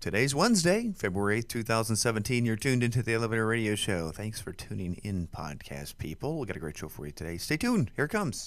Today's Wednesday, February 8th, 2017. You're tuned into the Elevator Radio Show. Thanks for tuning in, podcast people. We've got a great show for you today. Stay tuned. Here it comes.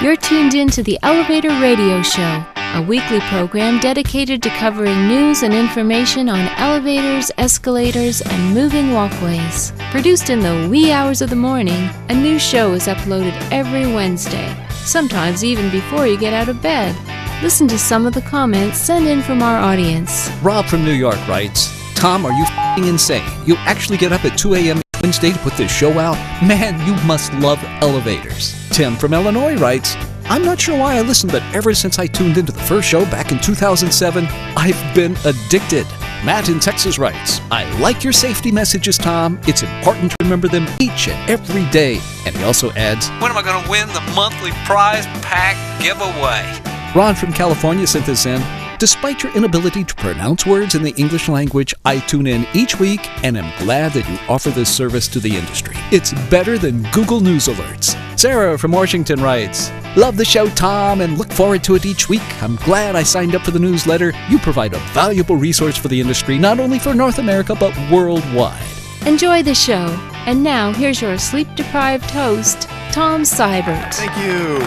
You're tuned in to the Elevator Radio Show, a weekly program dedicated to covering news and information on elevators, escalators, and moving walkways. Produced in the wee hours of the morning, a new show is uploaded every Wednesday, sometimes even before you get out of bed. Listen to some of the comments sent in from our audience. Rob from New York writes, Tom, are you f***ing insane? You actually get up at 2 a.m. Wednesday to put this show out? Man, you must love elevators. Tim from Illinois writes, I'm not sure why I listened, but ever since I tuned into the first show back in 2007, I've been addicted. Matt in Texas writes, I like your safety messages, Tom. It's important to remember them each and every day. And he also adds, when am I going to win the monthly prize pack giveaway? Ron from California sent this in. Despite your inability to pronounce words in the English language, I tune in each week and am glad that you offer this service to the industry. It's better than Google News alerts. Sarah from Washington writes, love the show, Tom, and look forward to it each week. I'm glad I signed up for the newsletter. You provide a valuable resource for the industry, not only for North America, but worldwide. Enjoy the show. And now, here's your sleep-deprived host, Tom Seibert. Thank you.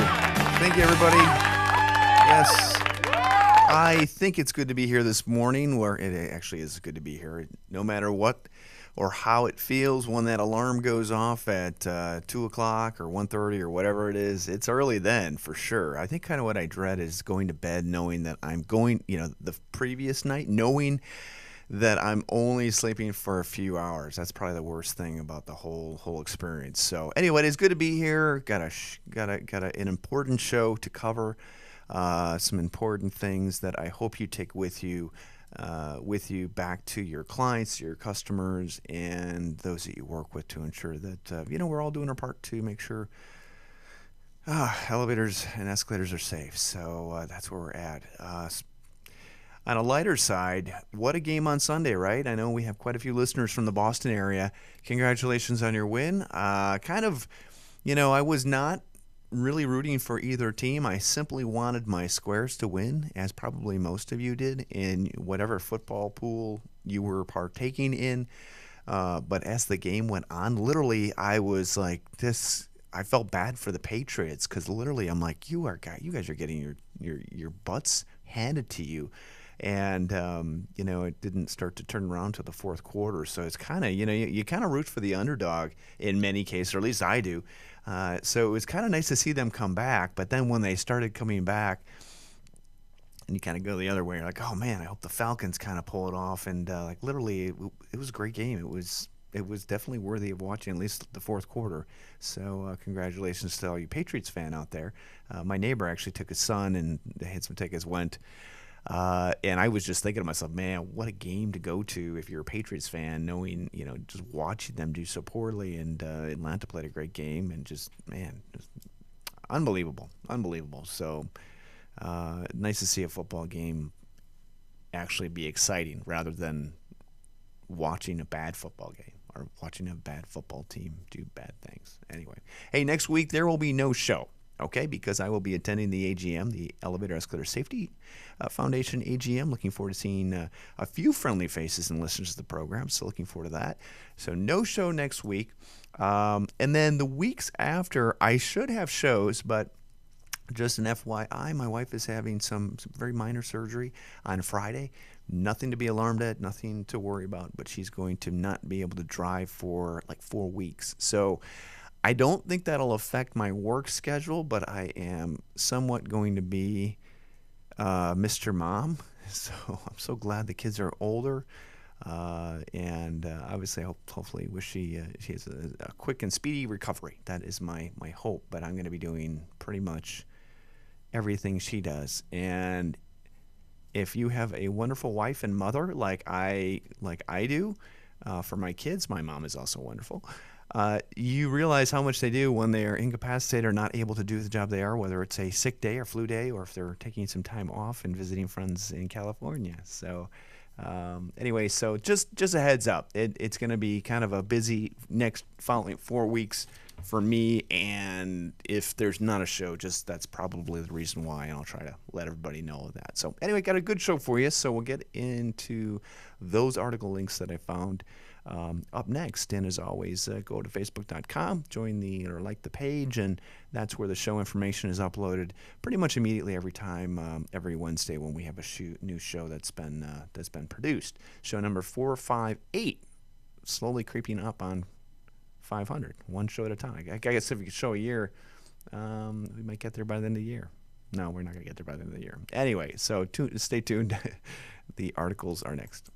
Thank you, everybody. Yes. I think it's good to be here this morning, where it actually is good to be here, no matter what or how it feels when that alarm goes off at 2 o'clock or 1:30 or whatever it is. It's early then, for sure. I think kind of what I dread is going to bed knowing that I'm going, the previous night, knowing that I'm only sleeping for a few hours. That's probably the worst thing about the whole experience. So anyway, it's good to be here. Got an important show to cover. Some important things that I hope you take with you back to your clients, your customers, and those that you work with to ensure that we're all doing our part to make sure elevators and escalators are safe. So that's where we're at. On a lighter side, what a game on Sunday, right? I know we have quite a few listeners from the Boston area. Congratulations on your win. I was not really rooting for either team. I simply wanted my Squares to win, as probably most of you did, in whatever football pool you were partaking in. But as the game went on, literally, I was like this. I felt bad for the Patriots because literally, I'm like, you guys are getting your butts handed to you. And, it didn't start to turn around to the fourth quarter. So it's kind of, you kind of root for the underdog in many cases, or at least I do. So it was kind of nice to see them come back. But then when they started coming back, and you kind of go the other way, you're like, oh, man, I hope the Falcons kind of pull it off. And, literally, it was a great game. It was definitely worthy of watching, at least the fourth quarter. So congratulations to all you Patriots fan out there. My neighbor actually took his son, and they had some tickets, went. And I was just thinking to myself, man, what a game to go to if you're a Patriots fan, knowing, just watching them do so poorly. And Atlanta played a great game, and just unbelievable. So nice to see a football game actually be exciting rather than watching a bad football game or watching a bad football team do bad things. Anyway, hey, next week there will be no show. Okay, because I will be attending the AGM, the Elevator Escalator Safety Foundation AGM. Looking forward to seeing a few friendly faces and listeners to the program, so looking forward to that. So no show next week. And then the weeks after, I should have shows, but just an FYI, my wife is having some very minor surgery on Friday. Nothing to be alarmed at, nothing to worry about, but she's going to not be able to drive for like 4 weeks. So I don't think that'll affect my work schedule, but I am somewhat going to be Mr. Mom. So I'm so glad the kids are older. And obviously, hopefully, wish she has a quick and speedy recovery. That is my hope. But I'm going to be doing pretty much everything she does. And if you have a wonderful wife and mother like I do, for my kids, my mom is also wonderful. You realize how much they do when they are incapacitated or not able to do the job they are, whether it's a sick day or flu day, or if they're taking some time off and visiting friends in California. So anyway, so just a heads up, it's going to be kind of a busy following 4 weeks for me. And if there's not a show, just that's probably the reason why, and I'll try to let everybody know that. So anyway, got a good show for you. So we'll get into those article links that I found up next. And as always, go to facebook.com, join or like the page, and that's where the show information is uploaded pretty much immediately every time, every Wednesday when we have a new show that's been produced. Show number 458, slowly creeping up on 500, one show at a time. I guess if we could show a year, we might get there by the end of the year. No, we're not going to get there by the end of the year. Anyway, so stay tuned. The articles are next.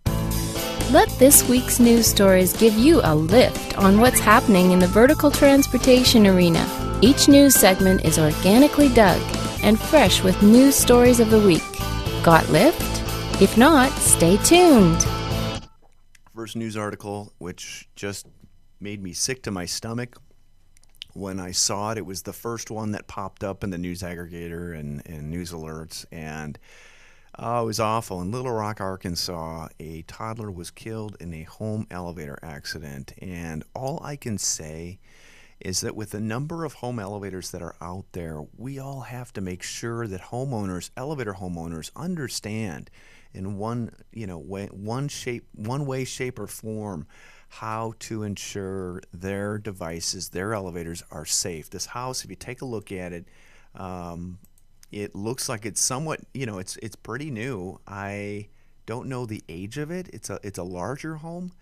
Let this week's news stories give you a lift on what's happening in the vertical transportation arena. Each news segment is organically dug and fresh with news stories of the week. Got lift? If not, stay tuned. First news article, which just made me sick to my stomach when I saw it. It was the first one that popped up in the news aggregator and news alerts, and it was awful. In Little Rock, Arkansas, a toddler was killed in a home elevator accident. And all I can say is that with the number of home elevators that are out there, we all have to make sure that elevator homeowners understand in one way, shape, or form how to ensure their devices, their elevators are safe. This house, if you take a look at it, it looks like it's somewhat, it's pretty new. I don't know the age of it. It's a larger home,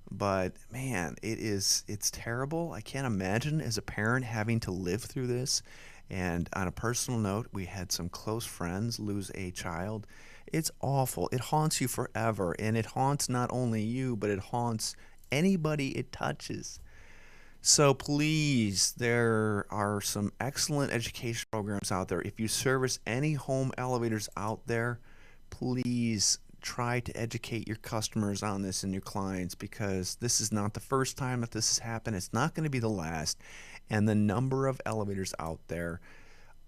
but man, it's terrible. I can't imagine as a parent having to live through this. And on a personal note, we had some close friends lose a child. It's awful. It haunts you forever, and it haunts not only you, but it haunts anybody it touches. So please, there are some excellent education programs out there. If you service any home elevators out there, please try to educate your customers on this and your clients, because this is not the first time that this has happened. It's not going to be the last. And the number of elevators out there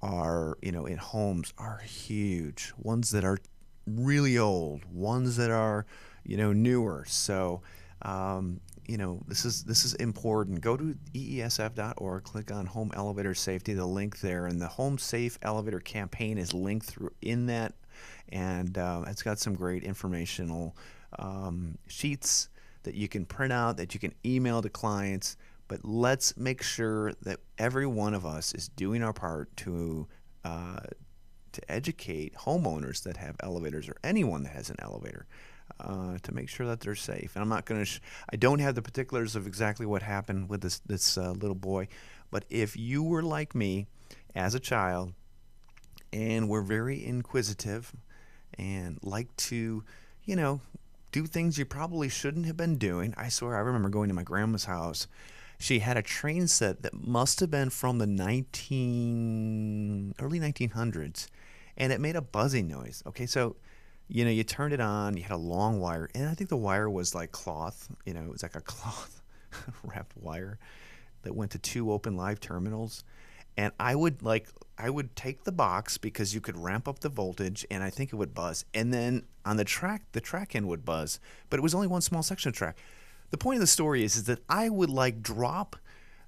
are, in homes are huge. Ones that are really old, ones that are, newer. So, this is important. Go to eesf.org, click on Home Elevator Safety, the link there, and the Home Safe Elevator Campaign is linked through in that, and it's got some great informational sheets that you can print out, that you can email to clients. But let's make sure that every one of us is doing our part to educate homeowners that have elevators, or anyone that has an elevator, to make sure that they're safe. And I'm not going to I don't have the particulars of exactly what happened with this little boy, but if you were like me as a child and were very inquisitive and like to, do things you probably shouldn't have been doing. I swear, I remember going to my grandma's house. She had a train set that must have been from the early 1900s, and it made a buzzing noise. Okay, so you turned it on, you had a long wire, and I think the wire was like cloth, it was like a cloth wrapped wire that went to two open live terminals. And I would take the box, because you could ramp up the voltage, and I think it would buzz. And then on the track end would buzz, but it was only one small section of track. The point of the story is that I would drop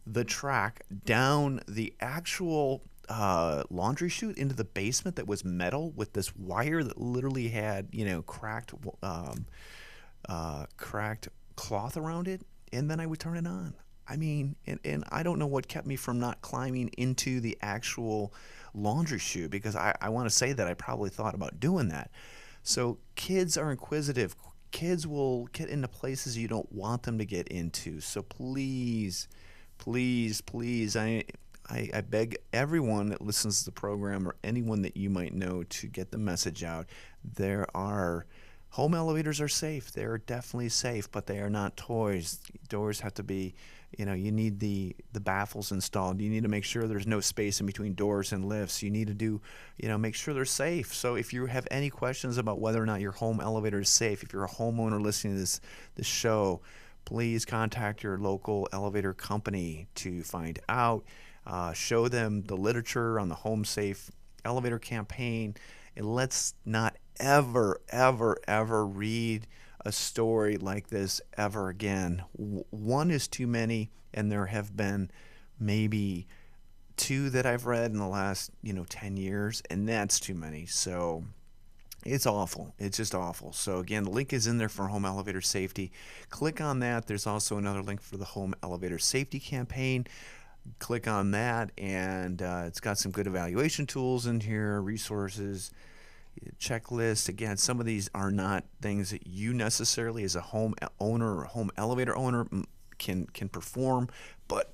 the track down the actual laundry chute into the basement that was metal, with this wire that literally had cracked cloth around it, and then I would turn it on. I mean, and I don't know what kept me from not climbing into the actual laundry chute, because I want to say that I probably thought about doing that. So kids are inquisitive. Kids will get into places you don't want them to get into. So please, please, please, I beg everyone that listens to the program, or anyone that you might know, to get the message out. Home elevators are safe. They're definitely safe, but they are not toys. Doors have to be, you need the baffles installed. You need to make sure there's no space in between doors and lifts. You need to do, make sure they're safe. So if you have any questions about whether or not your home elevator is safe, if you're a homeowner listening to this show, please contact your local elevator company to find out. Show them the literature on the Home Safe Elevator Campaign, and let's not ever, ever, ever read a story like this ever again. One is too many, and there have been maybe 2 that I've read in the last 10 years, and that's too many. So it's awful. It's just awful. So again, the link is in there for home elevator safety. Click on that. There's also another link for the home elevator safety campaign. Click on that, and it's got some good evaluation tools in here, resources, checklist. Again, some of these are not things that you necessarily as a home owner or home elevator owner can perform, but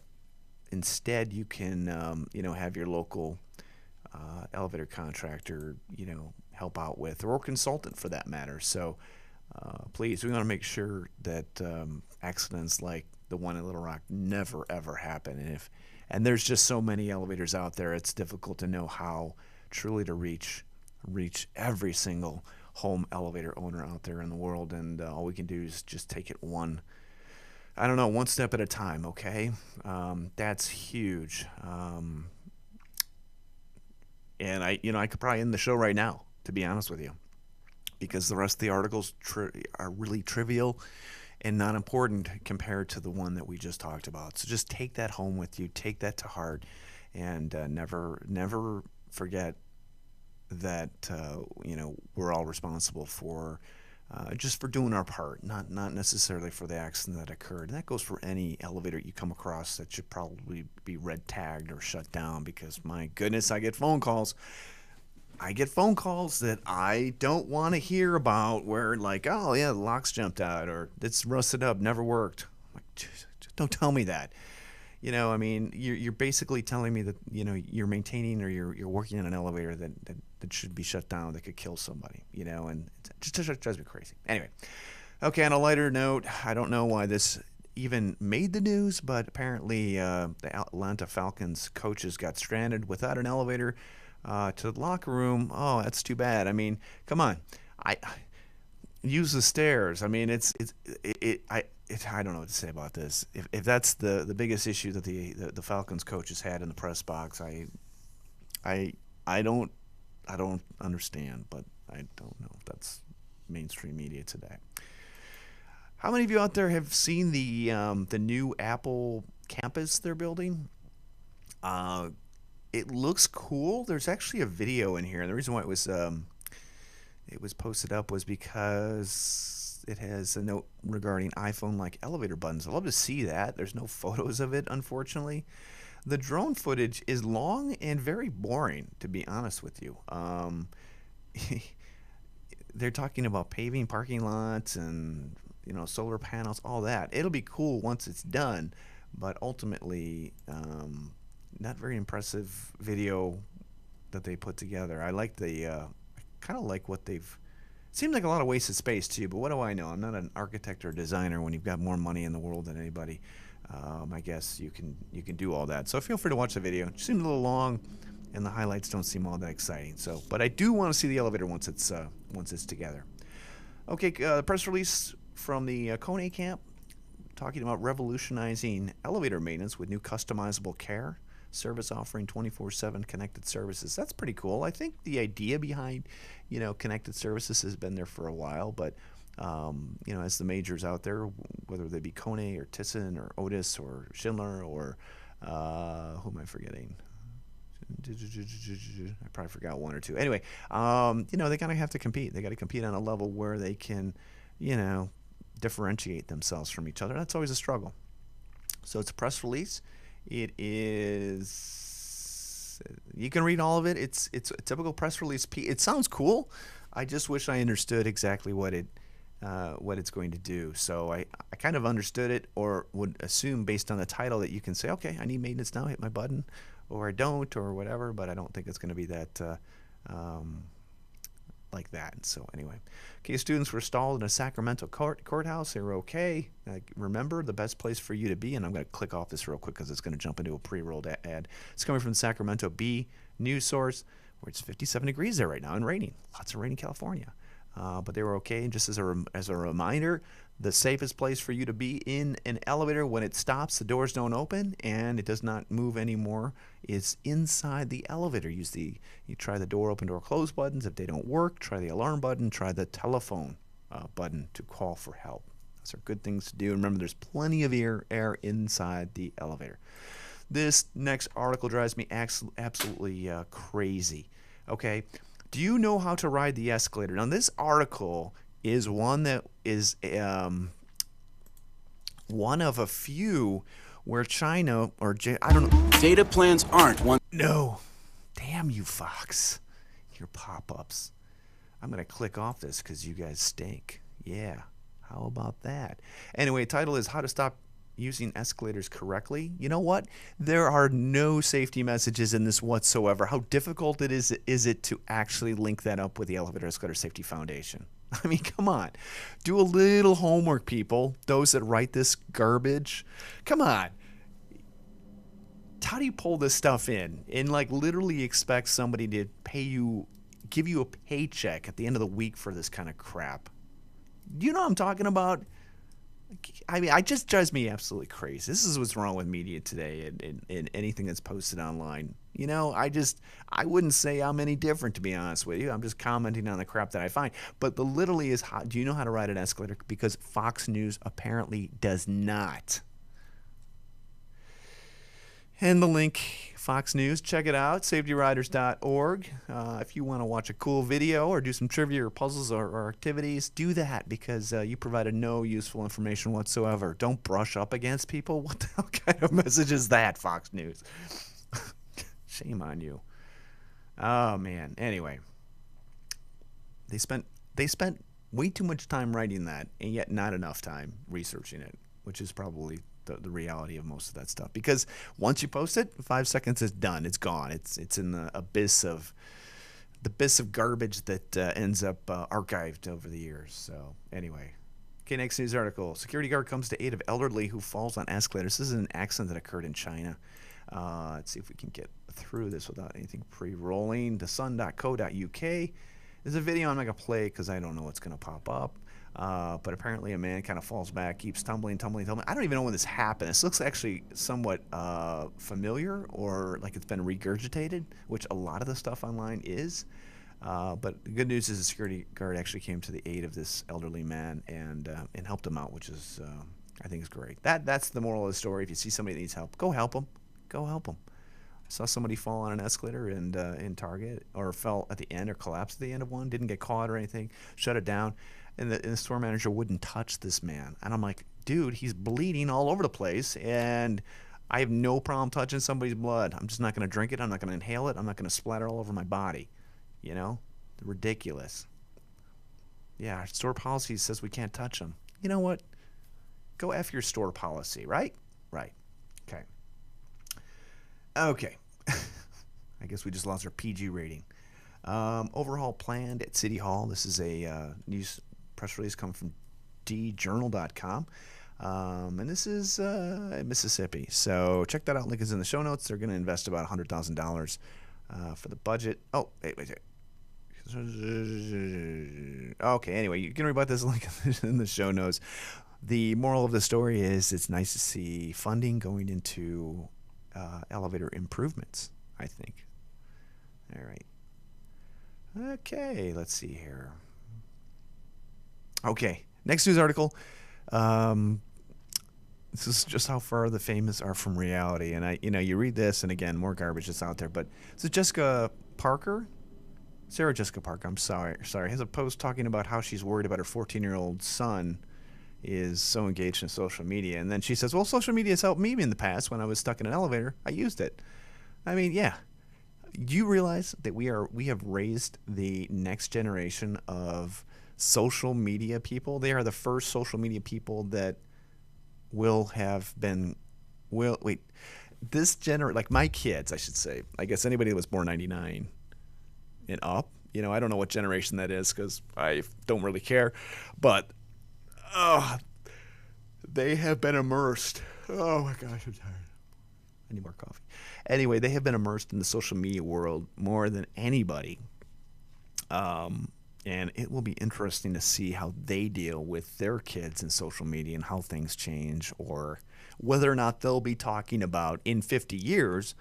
instead you can have your local elevator contractor help out with, or consultant for that matter. So please, we want to make sure that accidents like the one in Little Rock never ever happen. And there's just so many elevators out there, it's difficult to know how truly to reach every single home elevator owner out there in the world. And all we can do is just take it one step at a time. Okay, that's huge. And I could probably end the show right now, to be honest with you, because the rest of the articles are really trivial and not important compared to the one that we just talked about. So just take that home with you, take that to heart, and never forget that we're all responsible for just for doing our part, not necessarily for the accident that occurred. And that goes for any elevator you come across that should probably be red tagged or shut down, because my goodness, I get phone calls that I don't want to hear about, where like, oh yeah, the locks jumped out, or it's rusted up, never worked. I'm like, just don't tell me that. I mean, you're basically telling me that you're maintaining, or you're working on an elevator that should be shut down, that could kill somebody. And it just drives me crazy. Anyway, okay. On a lighter note, I don't know why this even made the news, but apparently the Atlanta Falcons coaches got stranded without an elevator to the locker room. Oh, that's too bad. I mean, come on. I use the stairs. I mean, I don't know what to say about this. If that's the biggest issue that the Falcons coaches had in the press box, I don't understand, but I don't know if that's mainstream media today. How many of you out there have seen the new Apple campus they're building? It looks cool. There's actually a video in here, and the reason why it was posted up was because it has a note regarding iPhone-like elevator buttons. I'd love to see that. There's no photos of it, unfortunately. The drone footage is long and very boring, to be honest with you. They're talking about paving parking lots and solar panels, all that. It'll be cool once it's done, but ultimately, not very impressive video that they put together. I like I kind of like what they've. Seemed like a lot of wasted space too, but what do I know? I'm not an architect or designer. When you've got more money in the world than anybody, I guess you can do all that. So feel free to watch the video. It seems a little long, and the highlights don't seem all that exciting. So, but I do want to see the elevator once it's together. Okay, the press release from the Kone camp talking about revolutionizing elevator maintenance with new customizable care service offering 24/7 connected services. That's pretty cool. I think the idea behind connected services has been there for a while, but as the majors out there, whether they be Kone or Thyssen or Otis or Schindler or who am I forgetting? I probably forgot one or two. Anyway, they kind of have to compete. They got to compete on a level where they can differentiate themselves from each other. That's always a struggle. So it's a press release. It is. You can read all of it. It's a typical press release. It sounds cool. I just wish I understood exactly what it's going to do. So I kind of understood it, or would assume based on the title that you can say, okay, I need maintenance now. Hit my button, or I don't, or whatever. But I don't think it's going to be that like that. So anyway, okay, students were stalled in a Sacramento courthouse. They were okay. Remember, the best place for you to be, and I'm going to click off this real quick because it's going to jump into a pre-rolled ad. It's coming from the Sacramento Bee news source, where it's 57 degrees there right now and raining. Lots of rain in California. But they were okay. And just as a reminder, the safest place for you to be in an elevator when it stops, the doors don't open, and it does not move anymore, is inside the elevator. You try the door open, door close buttons. If they don't work, try the alarm button, try the telephone button to call for help. Those are good things to do. Remember, there's plenty of air inside the elevator. This next article drives me absolutely crazy. Okay, do you know how to ride the escalator? Now, this article is one that is one of a few where China I don't know. Data plans aren't one. No, damn you, Fox, your pop-ups. I'm gonna click off this because you guys stink. Yeah, how about that? Anyway, title is How to Stop Using Escalators Correctly. You know what? There are no safety messages in this whatsoever. How difficult is it to actually link that up with the Elevator Escalator Safety Foundation? I mean, come on. Do a little homework, people. Those that write this garbage. Come on. How do you pull this stuff in and like literally expect somebody to give you a paycheck at the end of the week for this kind of crap? Do you know what I'm talking about? I mean, it just drives me absolutely crazy. This is what's wrong with media today and anything that's posted online. You know, I wouldn't say I'm any different, to be honest with you. I'm just commenting on the crap that I find. But the literally is, do you know how to ride an escalator? Because Fox News apparently does not. And the link, Fox News, check it out, safetyriders.org. If you want to watch a cool video or do some trivia or puzzles or activities, do that because you provided no useful information whatsoever. Don't brush up against people. What the hell kind of message is that, Fox News? Shame on you. Oh, man. Anyway, they spent way too much time writing that and yet not enough time researching it, which is probably the reality of most of that stuff. Because once you post it, 5 seconds is done. It's gone. It's in the abyss of garbage that ends up archived over the years. So anyway, okay, next news article. Security guard comes to aid of elderly who falls on escalators. This is an accident that occurred in China. Let's see if we can get through this without anything pre-rolling. thesun.co.uk. There's a video I'm not going to play because I don't know what's going to pop up. But apparently a man kind of falls back, keeps tumbling. I don't even know when this happened. This looks actually somewhat familiar or like it's been regurgitated, which a lot of the stuff online is. But the good news is the security guard actually came to the aid of this elderly man and helped him out, which is, I think is great. That's the moral of the story. If you see somebody that needs help, go help them. Go help them. I saw somebody fall on an escalator and in Target, or fell at the end or collapsed at the end of one, didn't get caught or anything, shut it down. And the store manager wouldn't touch this man. And I'm like, dude, he's bleeding all over the place, and I have no problem touching somebody's blood. I'm just not going to drink it. I'm not going to inhale it. I'm not going to splatter all over my body. You know? Ridiculous. Yeah, our store policy says we can't touch them. You know what? Go F your store policy, right? Right. Okay. Okay. I guess we just lost our PG rating. Overhaul planned at City Hall. This is a news press release coming from djournal.com. And this is Mississippi. So check that out. Link is in the show notes. They're going to invest about $100,000 for the budget. Oh, wait. Okay, anyway, you can read about this link in the show notes. The moral of the story is it's nice to see funding going into elevator improvements, I think. All right. Okay, let's see here. Okay, next news article. This is just how far the famous are from reality. And you read this, and again, more garbage that's out there. But this is Sarah Jessica Parker, I'm sorry, has a post talking about how she's worried about her 14-year-old son is so engaged in social media. And then she says, well, social media has helped me in the past. When I was stuck in an elevator, I used it. I mean, yeah. You realize that we have raised the next generation of social media people. They are the first social media people that like my kids, I should say. I guess anybody that was born 99 and up. I don't know what generation that is because I don't really care. But they have been immersed. Oh my gosh, I'm tired. I need more coffee. Anyway, they have been immersed in the social media world more than anybody. And it will be interesting to see how they deal with their kids in social media and how things change, or whether or not they'll be talking about in 50 years,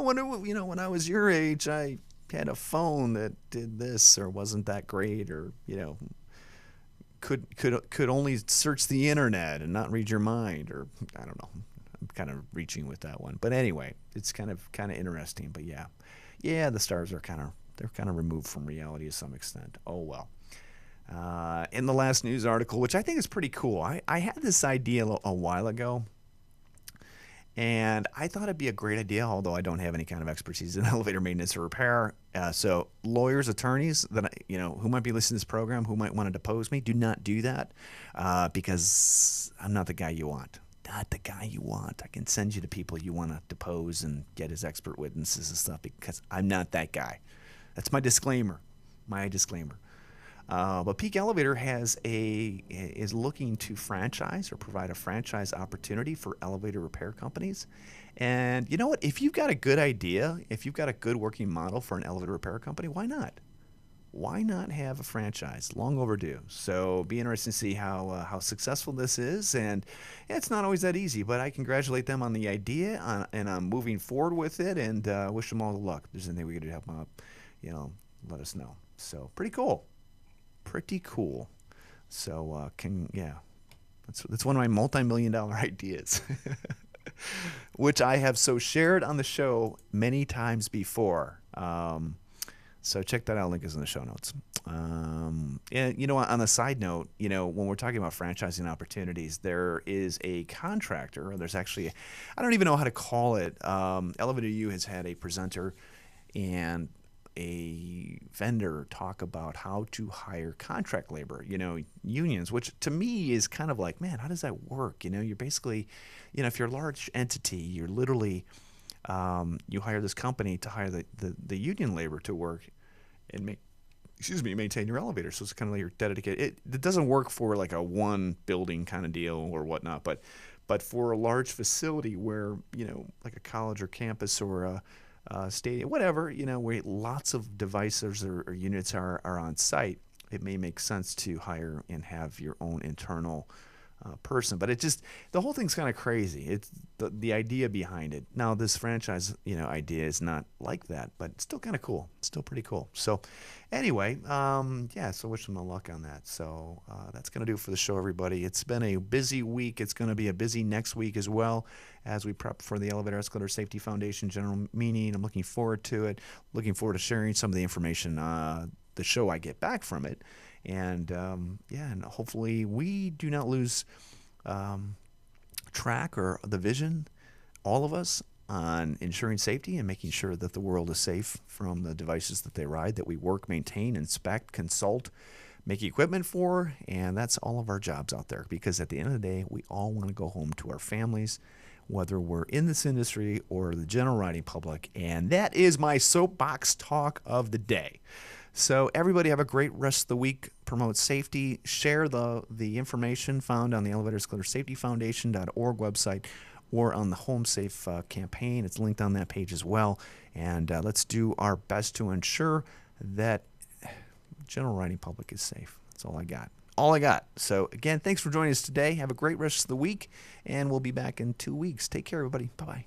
when I was your age, I had a phone that did this or wasn't that great, or could only search the internet and not read your mind, or I don't know. I'm kind of reaching with that one. But anyway, it's kind of interesting. But yeah, the stars are kind of removed from reality to some extent. Oh well. In the last news article, which I think is pretty cool, I had this idea a while ago, and I thought it'd be a great idea, although I don't have any kind of expertise in elevator maintenance or repair. So lawyers, attorneys who might be listening to this program, who might want to depose me, do not do that, because I'm not the guy you want. Not the guy you want. I can send you to people you want to depose and get as expert witnesses and stuff, because I'm not that guy. That's my disclaimer. But Peak Elevator is looking to franchise or provide a franchise opportunity for elevator repair companies. And you know what? If you've got a good idea, if you've got a good working model for an elevator repair company, why not? Why not have a franchise? Long overdue. So be interesting to see how successful this is. And it's not always that easy, but I congratulate them on the idea, and I'm moving forward with it, and wish them all the luck. If there's anything we could do to help them out, let us know. So pretty cool. So that's one of my multi-million-dollar ideas, which I have shared on the show many times before. So check that out. Link is in the show notes. And on a side note, when we're talking about franchising opportunities, there is a contractor, or there's actually, I don't even know how to call it. Elevator U has had a presenter and a vendor talk about how to hire contract labor, unions, which to me is kind of like, man, how does that work? You're basically, if you're a large entity, you're literally, you hire this company to hire the union labor to work and maintain your elevator. So it's kind of like you're dedicated. It doesn't work for like a one building kind of deal or whatnot, but for a large facility where, like a college or campus or a stadium, whatever, where lots of devices or units are on site, it may make sense to hire and have your own internal person. But the whole thing's kind of crazy. It's the idea behind it. Now, this franchise, idea is not like that, but it's still kind of cool. It's still pretty cool. So anyway, so wish them the luck on that. So that's going to do it for the show, everybody. It's been a busy week. It's going to be a busy next week as well, as we prep for the Elevator Escalator Safety Foundation General Meeting. I'm looking forward to it. Looking forward to sharing some of the information, the show I get back from it. And and hopefully we do not lose track or the vision, all of us, on ensuring safety and making sure that the world is safe from the devices that they ride, that we work, maintain, inspect, consult, make equipment for. And that's all of our jobs out there, because at the end of the day, we all want to go home to our families, whether we're in this industry or the general riding public. And that is my soapbox talk of the day. So everybody have a great rest of the week. Promote safety. Share the information found on the Elevator Escalator Safety Foundation.org website or on the Home Safe campaign. It's linked on that page as well. And let's do our best to ensure that general riding public is safe. That's all I got. So again, thanks for joining us today. Have a great rest of the week, and we'll be back in 2 weeks. Take care, everybody. Bye-bye.